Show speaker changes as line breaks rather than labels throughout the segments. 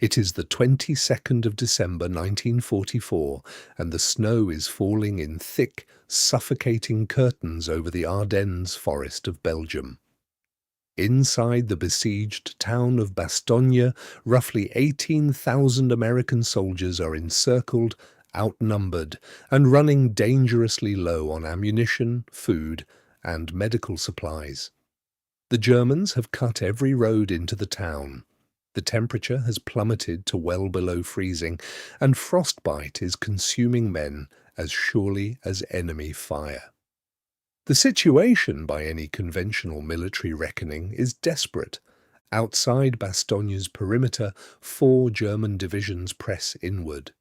It is the 22nd of December 1944, and the snow is falling in thick, suffocating curtains over the Ardennes forest of Belgium. Inside the besieged town of Bastogne, roughly 18,000 American soldiers are encircled, outnumbered, and running dangerously low on ammunition, food, and medical supplies. The Germans have cut every road into the town. The temperature has plummeted to well below freezing, and frostbite is consuming men as surely as enemy fire. The situation, by any conventional military reckoning, is desperate. Outside Bastogne's perimeter, 4 German divisions press inward.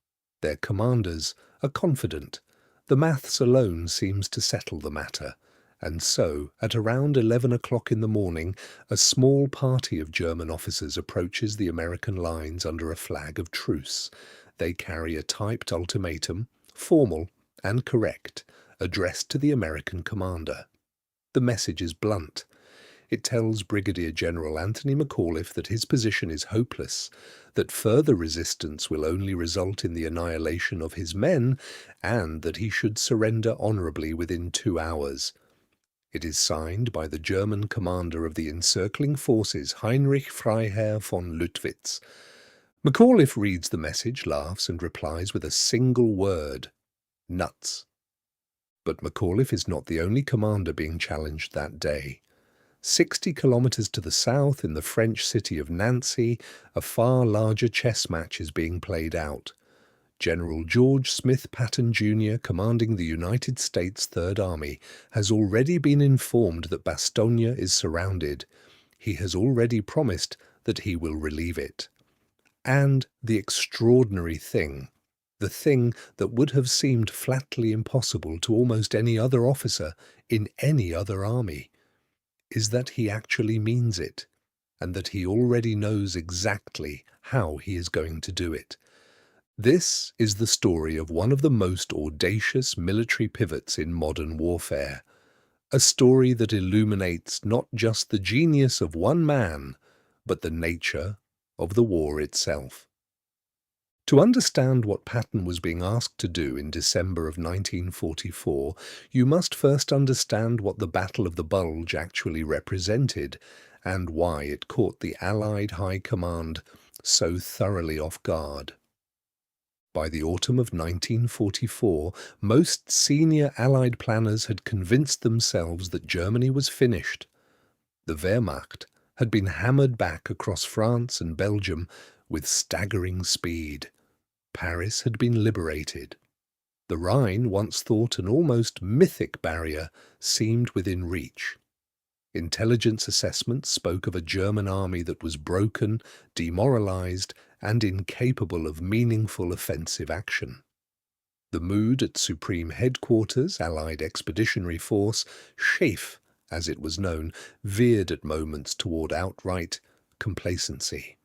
Their commanders are confident. The maths alone seems to settle the matter. And so, at around 11 o'clock in the morning, a small party of German officers approaches the American lines under a flag of truce. They carry a typed ultimatum, formal and correct, addressed to the American commander. The message is blunt. It tells Brigadier General Anthony McAuliffe that his position is hopeless, that further resistance will only result in the annihilation of his men, and that he should surrender honourably within 2 hours. It is signed by the German commander of the encircling forces, Heinrich Freiherr von Luttwitz. McAuliffe reads the message, laughs, and replies with a single word: nuts. But McAuliffe is not the only commander being challenged that day. 60 kilometres to the south, in the French city of Nancy, a far larger chess match is being played out. General George Smith Patton, Jr., commanding the United States Third Army, has already been informed that Bastogne is surrounded. He has already promised that he will relieve it. And the extraordinary thing, the thing that would have seemed flatly impossible to almost any other officer in any other army, is that he actually means it, and that he already knows exactly how he is going to do it. This is the story of one of the most audacious military pivots in modern warfare, a story that illuminates not just the genius of one man, but the nature of the war itself. To understand what Patton was being asked to do in December of 1944, you must first understand what the Battle of the Bulge actually represented, and why it caught the Allied High Command so thoroughly off guard. By the autumn of 1944, most senior Allied planners had convinced themselves that Germany was finished. The Wehrmacht had been hammered back across France and Belgium with staggering speed. Paris had been liberated. The Rhine, once thought an almost mythic barrier, seemed within reach. Intelligence assessments spoke of a German army that was broken, demoralized, and incapable of meaningful offensive action. The mood at Supreme Headquarters, Allied Expeditionary Force, SHAEF, as it was known, veered at moments toward outright complacency.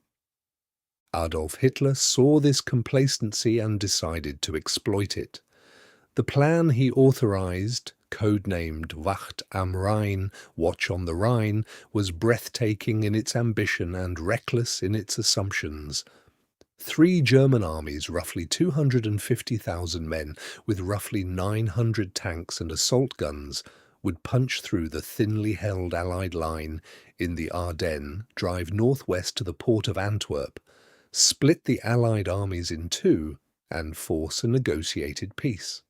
Adolf Hitler saw this complacency and decided to exploit it. The plan he authorized, codenamed Wacht am Rhein, Watch on the Rhine, was breathtaking in its ambition and reckless in its assumptions. 3 German armies, roughly 250,000 men, with roughly 900 tanks and assault guns, would punch through the thinly held Allied line in the Ardennes, drive northwest to the port of Antwerp, split the Allied armies in 2, and force a negotiated peace.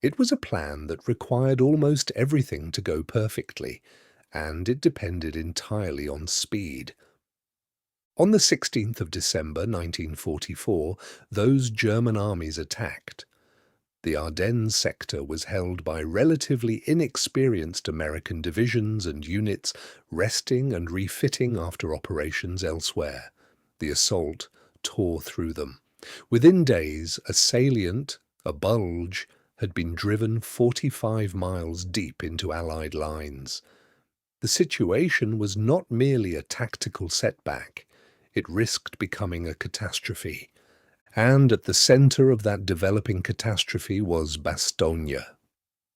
It was a plan that required almost everything to go perfectly, and it depended entirely on speed. On the 16th of December 1944, those German armies attacked. The Ardennes sector was held by relatively inexperienced American divisions and units resting and refitting after operations elsewhere. The assault tore through them. Within days, a salient, a bulge, had been driven 45 miles deep into Allied lines. The situation was not merely a tactical setback. It risked becoming a catastrophe. And at the centre of that developing catastrophe was Bastogne.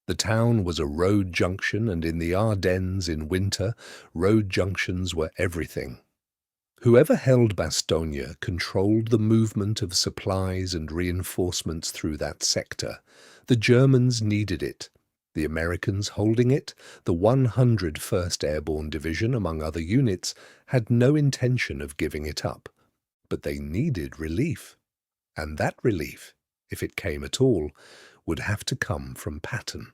The town was a road junction, and in the Ardennes in winter, road junctions were everything. Whoever held Bastogne controlled the movement of supplies and reinforcements through that sector. The Germans needed it. The Americans holding it, the 101st Airborne Division, among other units, had no intention of giving it up. But they needed relief. And that relief, if it came at all, would have to come from Patton.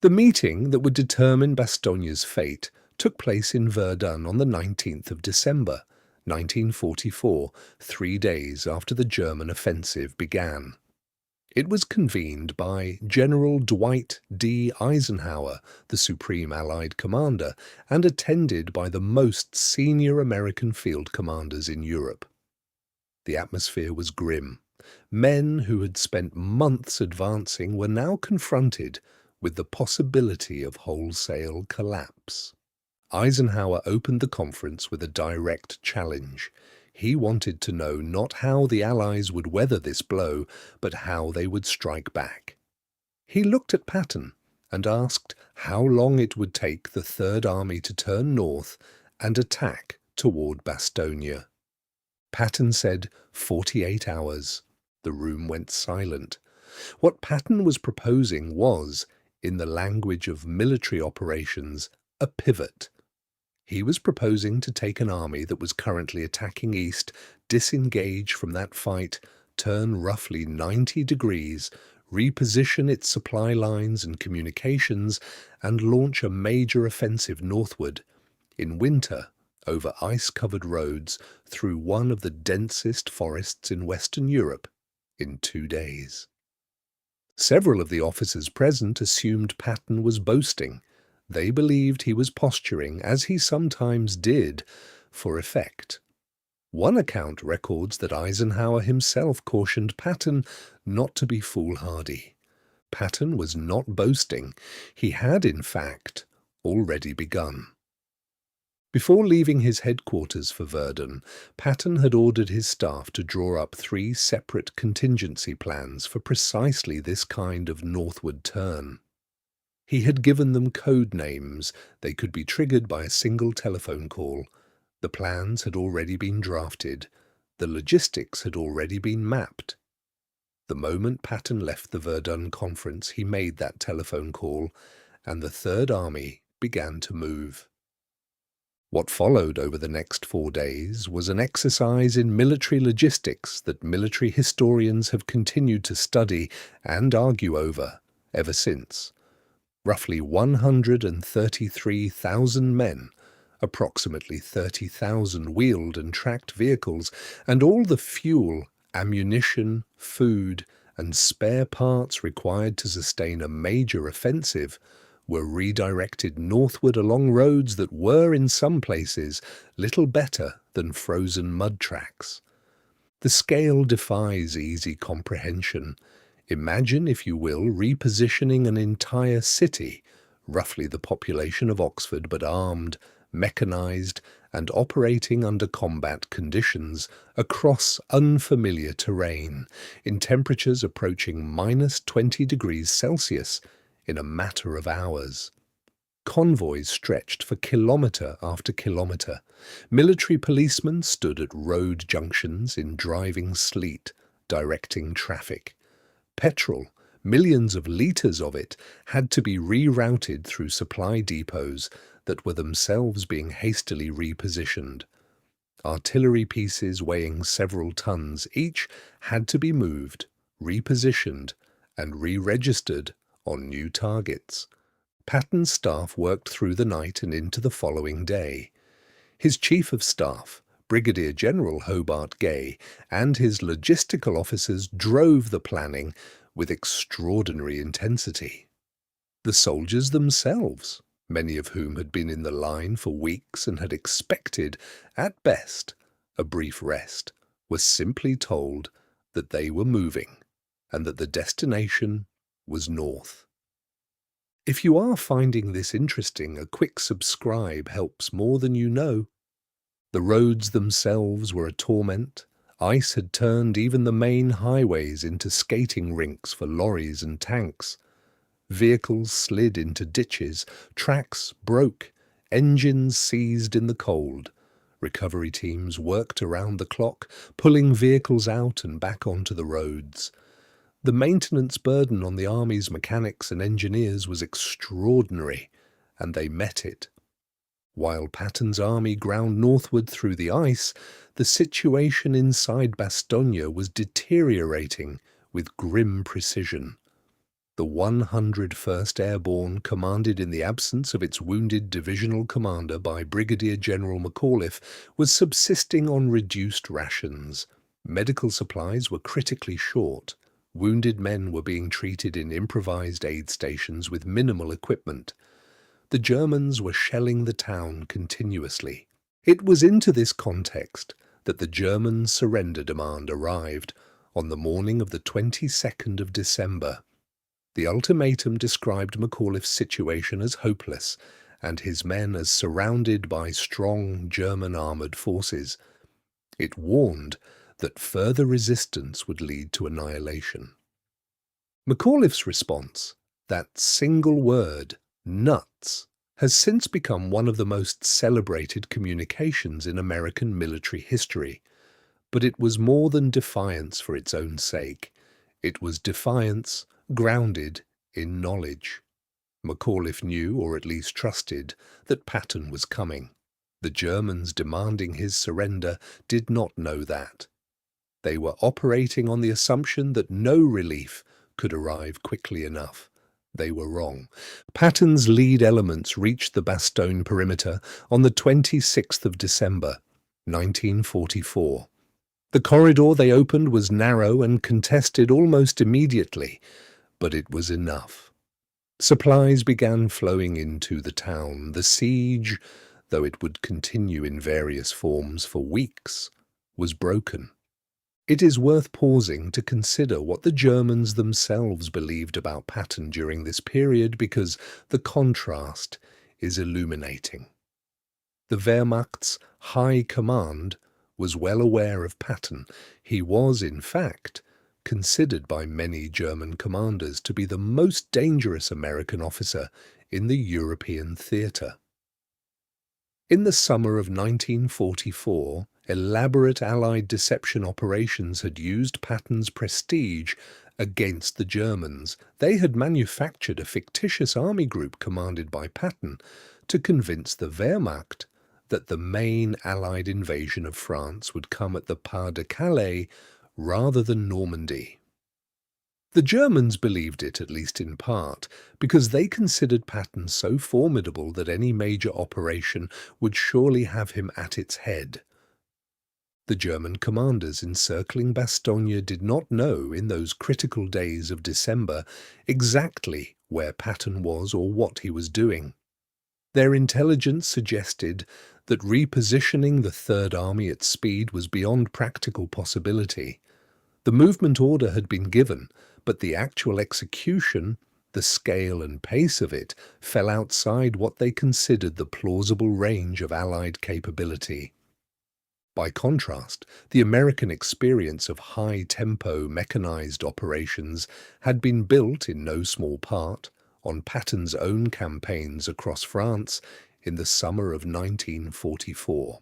The meeting that would determine Bastogne's fate took place in Verdun on the 19th of December, 1944, 3 days after the German offensive began. It was convened by General Dwight D. Eisenhower, the Supreme Allied Commander, and attended by the most senior American field commanders in Europe. The atmosphere was grim. Men who had spent months advancing were now confronted with the possibility of wholesale collapse. Eisenhower opened the conference with a direct challenge. He wanted to know not how the Allies would weather this blow, but how they would strike back. He looked at Patton and asked how long it would take the Third Army to turn north and attack toward Bastogne. Patton said 48 hours. The room went silent. What Patton was proposing was, in the language of military operations, a pivot. He was proposing to take an army that was currently attacking east, disengage from that fight, turn roughly 90 degrees, reposition its supply lines and communications, and launch a major offensive northward, in winter, over ice-covered roads through one of the densest forests in Western Europe, in 2 days. Several of the officers present assumed Patton was boasting. They believed he was posturing, as he sometimes did, for effect. One account records that Eisenhower himself cautioned Patton not to be foolhardy. Patton was not boasting. He had, in fact, already begun. Before leaving his headquarters for Verdun, Patton had ordered his staff to draw up 3 separate contingency plans for precisely this kind of northward turn. He had given them code names. They could be triggered by a single telephone call. The plans had already been drafted. The logistics had already been mapped. The moment Patton left the Verdun conference, he made that telephone call, and the Third Army began to move. What followed over the next 4 days was an exercise in military logistics that military historians have continued to study and argue over ever since. Roughly 133,000 men, approximately 30,000 wheeled and tracked vehicles, and all the fuel, ammunition, food, and spare parts required to sustain a major offensive were redirected northward along roads that were, in some places, little better than frozen mud tracks. The scale defies easy comprehension. Imagine, if you will, repositioning an entire city, roughly the population of Oxford, but armed, mechanized, and operating under combat conditions across unfamiliar terrain, in temperatures approaching -20 degrees Celsius, in a matter of hours. Convoys stretched for kilometre after kilometre. Military policemen stood at road junctions in driving sleet, directing traffic. Petrol, millions of litres of it, had to be rerouted through supply depots that were themselves being hastily repositioned. Artillery pieces weighing several tons each had to be moved, repositioned, and re-registered on new targets. Patton's staff worked through the night and into the following day. His Chief of Staff, Brigadier General Hobart Gay, and his logistical officers drove the planning with extraordinary intensity. The soldiers themselves, many of whom had been in the line for weeks and had expected, at best, a brief rest, were simply told that they were moving and that the destination was north. If you are finding this interesting, a quick subscribe helps more than you know. The roads themselves were a torment. Ice had turned even the main highways into skating rinks for lorries and tanks. Vehicles slid into ditches, tracks broke, engines seized in the cold. Recovery teams worked around the clock, pulling vehicles out and back onto the roads. The maintenance burden on the Army's mechanics and engineers was extraordinary, and they met it. While Patton's army ground northward through the ice, the situation inside Bastogne was deteriorating with grim precision. The 101st Airborne, commanded in the absence of its wounded divisional commander by Brigadier General McAuliffe, was subsisting on reduced rations. Medical supplies were critically short. Wounded men were being treated in improvised aid stations with minimal equipment. The Germans were shelling the town continuously. It was into this context that the German surrender demand arrived on the morning of the 22nd of December. The ultimatum described McAuliffe's situation as hopeless and his men as surrounded by strong German armoured forces. It warned that further resistance would lead to annihilation. McAuliffe's response, that single word, nuts, has since become one of the most celebrated communications in American military history. But it was more than defiance for its own sake. It was defiance grounded in knowledge. McAuliffe knew, or at least trusted, that Patton was coming. The Germans demanding his surrender did not know that. They were operating on the assumption that no relief could arrive quickly enough. They were wrong. Patton's lead elements reached the Bastogne perimeter on the 26th of December, 1944. The corridor they opened was narrow and contested almost immediately, but it was enough. Supplies began flowing into the town. The siege, though it would continue in various forms for weeks, was broken. It is worth pausing to consider what the Germans themselves believed about Patton during this period, because the contrast is illuminating. The Wehrmacht's high command was well aware of Patton. He was, in fact, considered by many German commanders to be the most dangerous American officer in the European theatre. In the summer of 1944, elaborate Allied deception operations had used Patton's prestige against the Germans. They had manufactured a fictitious army group commanded by Patton to convince the Wehrmacht that the main Allied invasion of France would come at the Pas de Calais rather than Normandy. The Germans believed it, at least in part, because they considered Patton so formidable that any major operation would surely have him at its head. The German commanders encircling Bastogne did not know, in those critical days of December, exactly where Patton was or what he was doing. Their intelligence suggested that repositioning the Third Army at speed was beyond practical possibility. The movement order had been given, but the actual execution, the scale and pace of it, fell outside what they considered the plausible range of Allied capability. By contrast, the American experience of high-tempo mechanized operations had been built, in no small part, on Patton's own campaigns across France in the summer of 1944.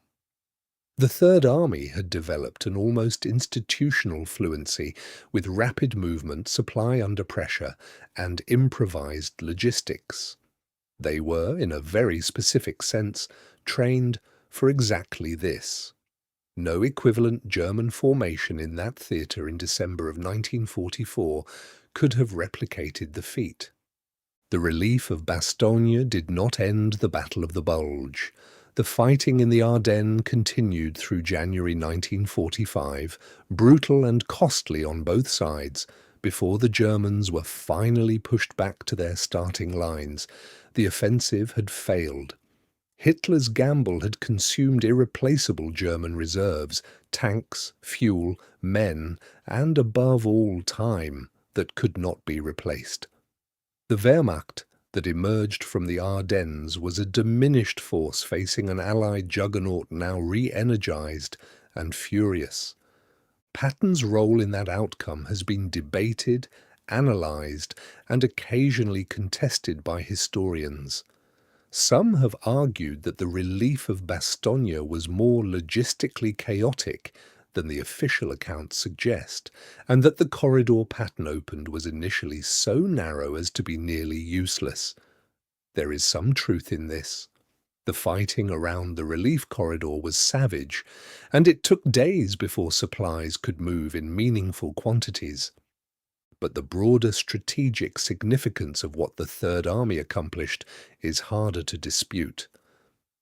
The Third Army had developed an almost institutional fluency with rapid movement, supply under pressure, and improvised logistics. They were, in a very specific sense, trained for exactly this. No equivalent German formation in that theatre in December of 1944 could have replicated the feat. The relief of Bastogne did not end the Battle of the Bulge. The fighting in the Ardennes continued through January 1945, brutal and costly on both sides, before the Germans were finally pushed back to their starting lines. The offensive had failed. Hitler's gamble had consumed irreplaceable German reserves, tanks, fuel, men, and above all time, that could not be replaced. The Wehrmacht that emerged from the Ardennes was a diminished force facing an Allied juggernaut now re-energized and furious. Patton's role in that outcome has been debated, analyzed, and occasionally contested by historians. Some have argued that the relief of Bastogne was more logistically chaotic than the official accounts suggest, and that the corridor Patton opened was initially so narrow as to be nearly useless. There is some truth in this. The fighting around the relief corridor was savage, and it took days before supplies could move in meaningful quantities. But the broader strategic significance of what the Third Army accomplished is harder to dispute.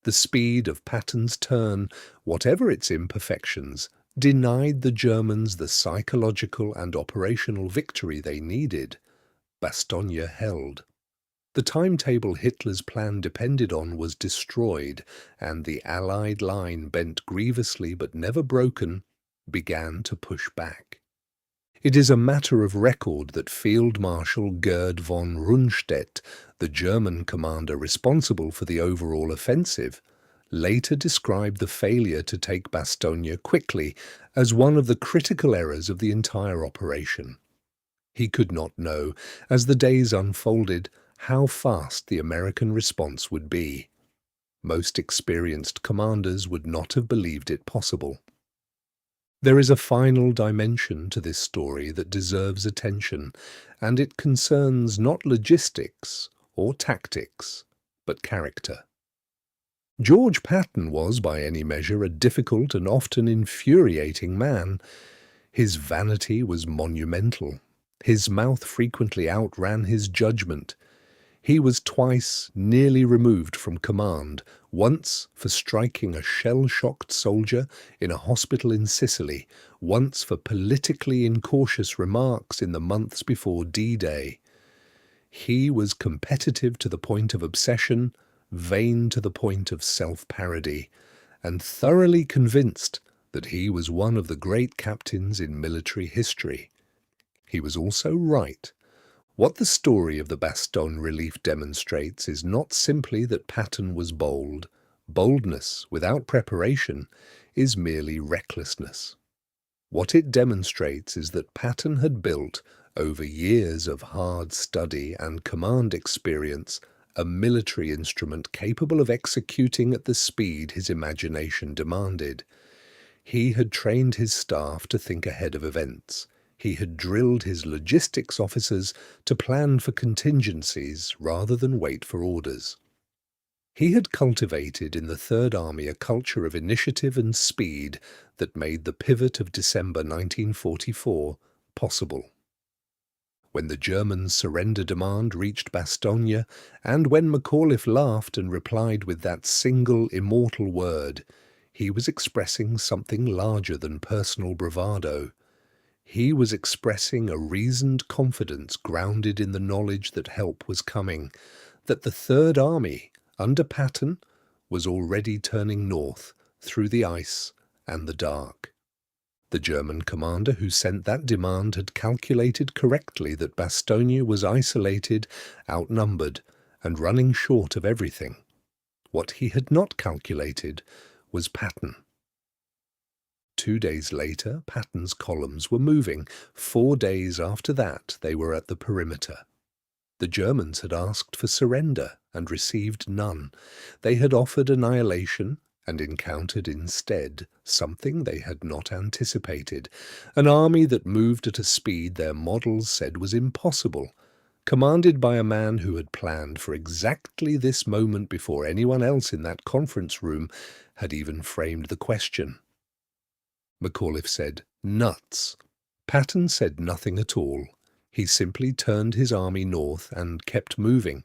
The speed of Patton's turn, whatever its imperfections, denied the Germans the psychological and operational victory they needed. Bastogne held. The timetable Hitler's plan depended on was destroyed, and the Allied line, bent grievously but never broken, began to push back. It is a matter of record that Field Marshal Gerd von Rundstedt, the German commander responsible for the overall offensive, later described the failure to take Bastogne quickly as one of the critical errors of the entire operation. He could not know, as the days unfolded, how fast the American response would be. Most experienced commanders would not have believed it possible. There is a final dimension to this story that deserves attention, and it concerns not logistics or tactics, but character. George Patton was, by any measure, a difficult and often infuriating man. His vanity was monumental. His mouth frequently outran his judgment. He was twice nearly removed from command, once for striking a shell-shocked soldier in a hospital in Sicily, once for politically incautious remarks in the months before D-Day. He was competitive to the point of obsession, vain to the point of self-parody, and thoroughly convinced that he was one of the great captains in military history. He was also right. What the story of the Bastogne relief demonstrates is not simply that Patton was bold. Boldness without preparation is merely recklessness. What it demonstrates is that Patton had built, over years of hard study and command experience, a military instrument capable of executing at the speed his imagination demanded. He had trained his staff to think ahead of events. He had drilled his logistics officers to plan for contingencies rather than wait for orders. He had cultivated in the Third Army a culture of initiative and speed that made the pivot of December 1944 possible. When the Germans' surrender demand reached Bastogne, and when McAuliffe laughed and replied with that single immortal word, he was expressing something larger than personal bravado. He was expressing a reasoned confidence grounded in the knowledge that help was coming, that the Third Army, under Patton, was already turning north through the ice and the dark. The German commander who sent that demand had calculated correctly that Bastogne was isolated, outnumbered, and running short of everything. What he had not calculated was Patton. 2 days later, Patton's columns were moving. 4 days after that, they were at the perimeter. The Germans had asked for surrender and received none. They had offered annihilation and encountered instead something they had not anticipated, an army that moved at a speed their models said was impossible, commanded by a man who had planned for exactly this moment before anyone else in that conference room had even framed the question. McAuliffe said, "Nuts." Patton said nothing at all. He simply turned his army north and kept moving.